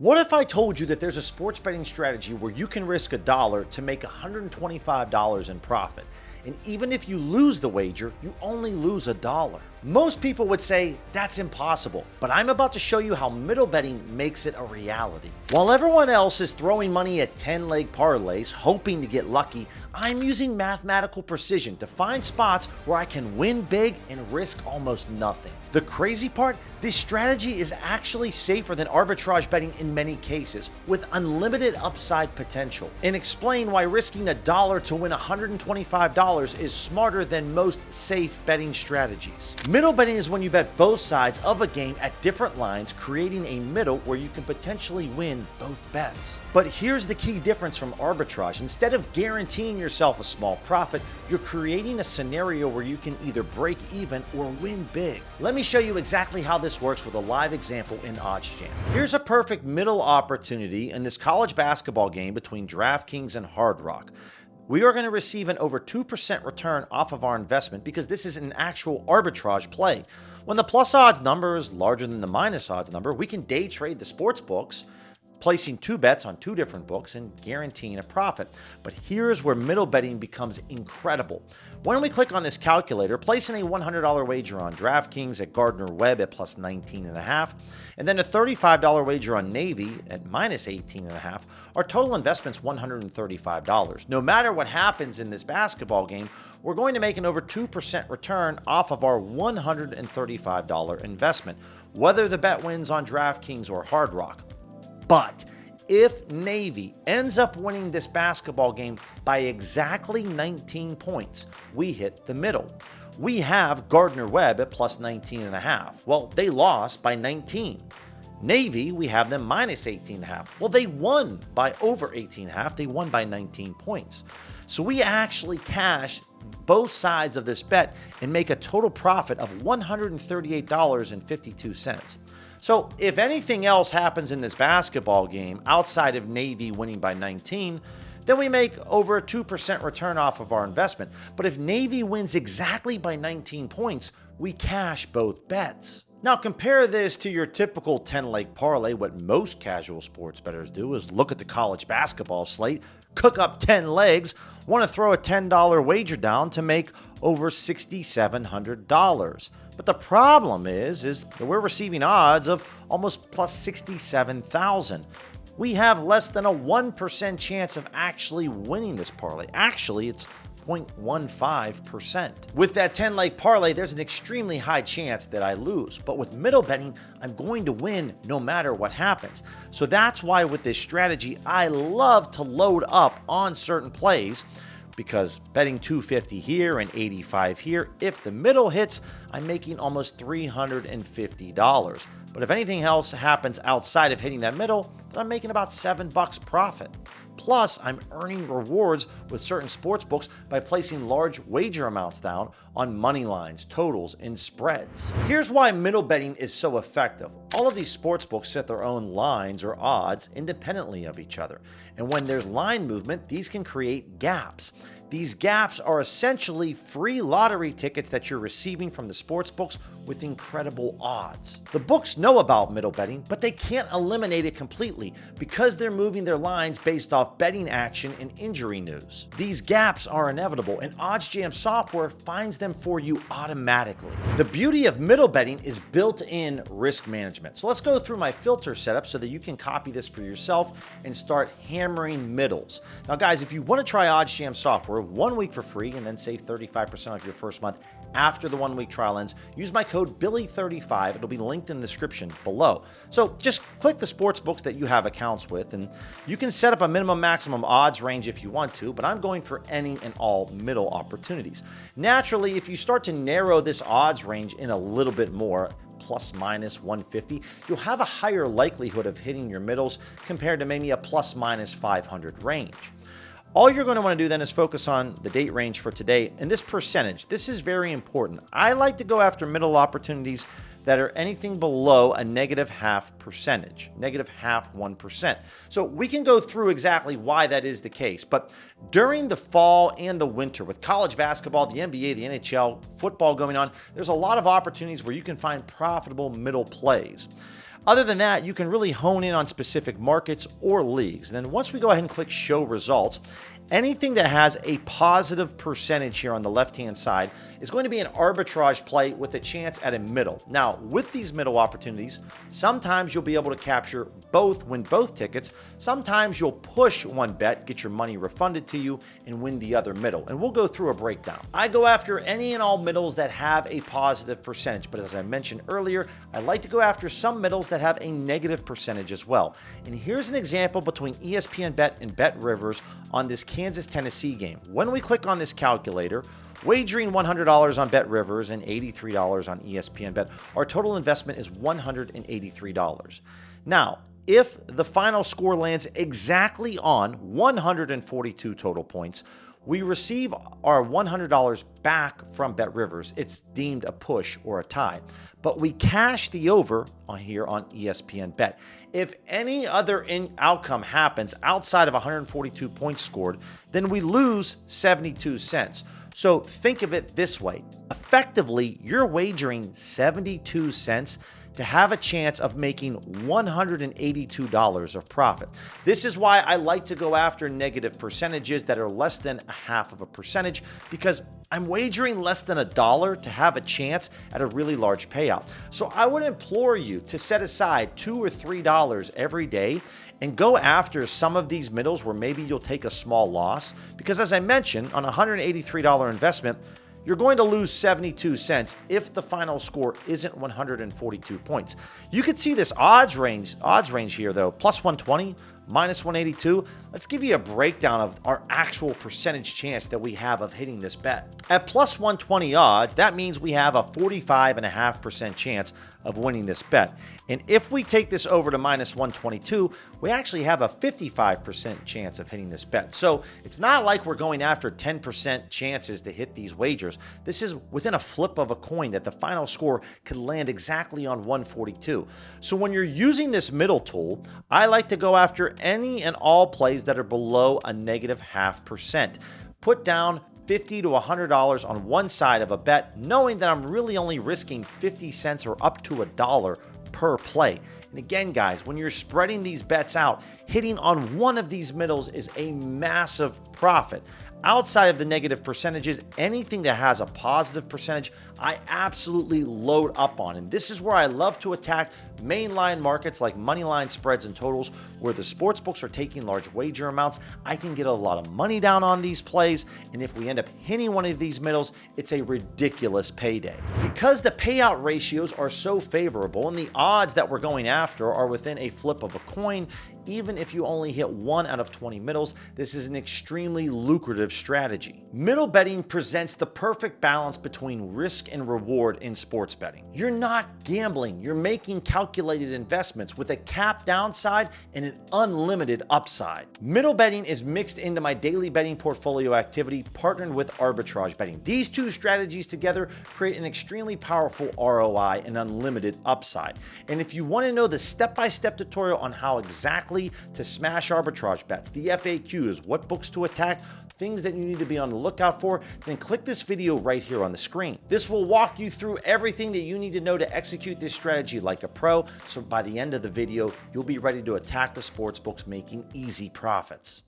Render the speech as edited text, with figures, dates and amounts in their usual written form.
What if I told you that there's a sports betting strategy where you can risk $1 to make $125 in profit? And even if you lose the wager, you only lose $1. Most people would say that's impossible, but I'm about to show you how middle betting makes it a reality. While everyone else is throwing money at 10-leg parlays, hoping to get lucky, I'm using mathematical precision to find spots where I can win big and risk almost nothing. The crazy part, this strategy is actually safer than arbitrage betting in many cases, with unlimited upside potential, and explain why risking $1 to win $125 is smarter than most safe betting strategies. Middle betting is when you bet both sides of a game at different lines, creating a middle where you can potentially win both bets. But here's the key difference from arbitrage. Instead of guaranteeing yourself a small profit, you're creating a scenario where you can either break even or win big. Let me show you exactly how this works with a live example in OddsJam. Here's a perfect middle opportunity in this college basketball game between DraftKings and Hard Rock. We are going to receive an over 2% return off of our investment because this is an actual arbitrage play. When the plus odds number is larger than the minus odds number, we can day trade the sports books, placing two bets on two different books and guaranteeing a profit. But here's where middle betting becomes incredible. When we click on this calculator, placing a $100 wager on DraftKings at Gardner-Webb at plus 19.5, and then a $35 wager on Navy at minus 18.5, our total investment's $135. No matter what happens in this basketball game, we're going to make an over 2% return off of our $135 investment, whether the bet wins on DraftKings or Hard Rock. But if Navy ends up winning this basketball game by exactly 19 points, we hit the middle. We have Gardner-Webb at plus 19.5. Well, they lost by 19. Navy, we have them minus 18.5. Well, they won by over 18.5. They won by 19 points. So we actually cashed both sides of this bet and make a total profit of $138.52. So if anything else happens in this basketball game outside of Navy winning by 19, then we make over a 2% return off of our investment. But if Navy wins exactly by 19 points, we cash both bets. Now compare this to your typical 10-leg parlay. What most casual sports bettors do is look at the college basketball slate, cook up 10 legs, want to throw a $10 wager down to make over $6,700. But the problem is that we're receiving odds of almost plus 67,000. We have less than a 1% chance of actually winning this parlay. Actually, it's 0.15%. With that 10-leg parlay, there's an extremely high chance that I lose. But with middle betting, I'm going to win no matter what happens. So that's why with this strategy, I love to load up on certain plays, because betting 250 here and 85 here, if the middle hits, I'm making almost $350. But if anything else happens outside of hitting that middle, then I'm making about $7 profit. Plus, I'm earning rewards with certain sports books by placing large wager amounts down on money lines, totals, and spreads. Here's why middle betting is so effective. All of these sports books set their own lines or odds independently of each other. And when there's line movement, these can create gaps. These gaps are essentially free lottery tickets that you're receiving from the sports books with incredible odds. The books know about middle betting, but they can't eliminate it completely because they're moving their lines based off betting action and injury news. These gaps are inevitable, and OddsJam software finds them for you automatically. The beauty of middle betting is built-in risk management. So let's go through my filter setup so that you can copy this for yourself and start hammering middles. Now guys, if you want to try OddsJam software 1 week for free and then save 35% off your first month after the 1 week trial ends, use my code Billy35. It'll be linked in the description below. So just click the sports books that you have accounts with, and you can set up a minimum maximum odds range if you want to, but I'm going for any and all middle opportunities. Naturally, if you start to narrow this odds range in a little bit more, plus minus 150, you'll have a higher likelihood of hitting your middles compared to maybe a plus minus 500 range. All you're going to want to do then is focus on the date range for today and this percentage. This is very important. I like to go after middle opportunities that are anything below a -0.5%, -0.5%. So we can go through exactly why that is the case. But during the fall and the winter, with college basketball, the NBA, the NHL, football going on, there's a lot of opportunities where you can find profitable middle plays. Other than that, you can really hone in on specific markets or leagues. And then once we go ahead and click show results, anything that has a positive percentage here on the left-hand side is going to be an arbitrage play with a chance at a middle. Now, with these middle opportunities, sometimes you'll be able to capture both, win both tickets. Sometimes you'll push one bet, get your money refunded to you, and win the other middle. And we'll go through a breakdown. I go after any and all middles that have a positive percentage, but as I mentioned earlier, I like to go after some middles that have a negative percentage as well. And here's an example between ESPN Bet and Bet Rivers on this Kansas-Tennessee game. When we click on this calculator, wagering $100 on Bet Rivers and $83 on ESPN Bet, our total investment is $183. Now, if the final score lands exactly on 142 total points, we receive our $100 back from Bet Rivers. It's deemed a push or a tie, but we cash the over on here on ESPN Bet. If any other outcome happens outside of 142 points scored, then we lose 72 cents. So think of it this way. Effectively, you're wagering 72 cents to have a chance of making $182 of profit. This is why I like to go after negative percentages that are less than a half of a percentage, because I'm wagering less than $1 to have a chance at a really large payout. So I would implore you to set aside $2 or $3 every day and go after some of these middles where maybe you'll take a small loss, because as I mentioned, on a $183 investment, you're going to lose 72 cents if the final score isn't 142 points. You could see this odds range here though, plus 120, minus 182. Let's give you a breakdown of our actual percentage chance that we have of hitting this bet. At plus 120 odds, that means we have a 45.5% chance of winning this bet. And if we take this over to minus 122, we actually have a 55% chance of hitting this bet. So it's not like we're going after 10% chances to hit these wagers. This is within a flip of a coin that the final score could land exactly on 142. So when you're using this middle tool, I like to go after any and all plays that are below a negative 0.5%. Put down $50 to $100 on one side of a bet, knowing that I'm really only risking 50 cents or up to $1 per play. And again, guys, when you're spreading these bets out, hitting on one of these middles is a massive profit. Outside of the negative percentages, anything that has a positive percentage, I absolutely load up on. And this is where I love to attack mainline markets like money line spreads and totals, where the sports books are taking large wager amounts. I can get a lot of money down on these plays, and if we end up hitting one of these middles, it's a ridiculous payday. Because the payout ratios are so favorable and the odds that we're going after are within a flip of a coin, even if you only hit 1 out of 20 middles, this is an extremely lucrative strategy. Middle betting presents the perfect balance between risk and reward in sports betting. You're not gambling, you're making calculated investments with a capped downside and an unlimited upside. Middle betting is mixed into my daily betting portfolio activity, partnered with arbitrage betting. These two strategies together create an extremely powerful ROI and unlimited upside. And if you want to know the step-by-step tutorial on how exactly to smash arbitrage bets, the FAQs, what books to attack, things that you need to be on the lookout for, then click this video right here on the screen. This will walk you through everything that you need to know to execute this strategy like a pro, so by the end of the video, you'll be ready to attack the sports books making easy profits.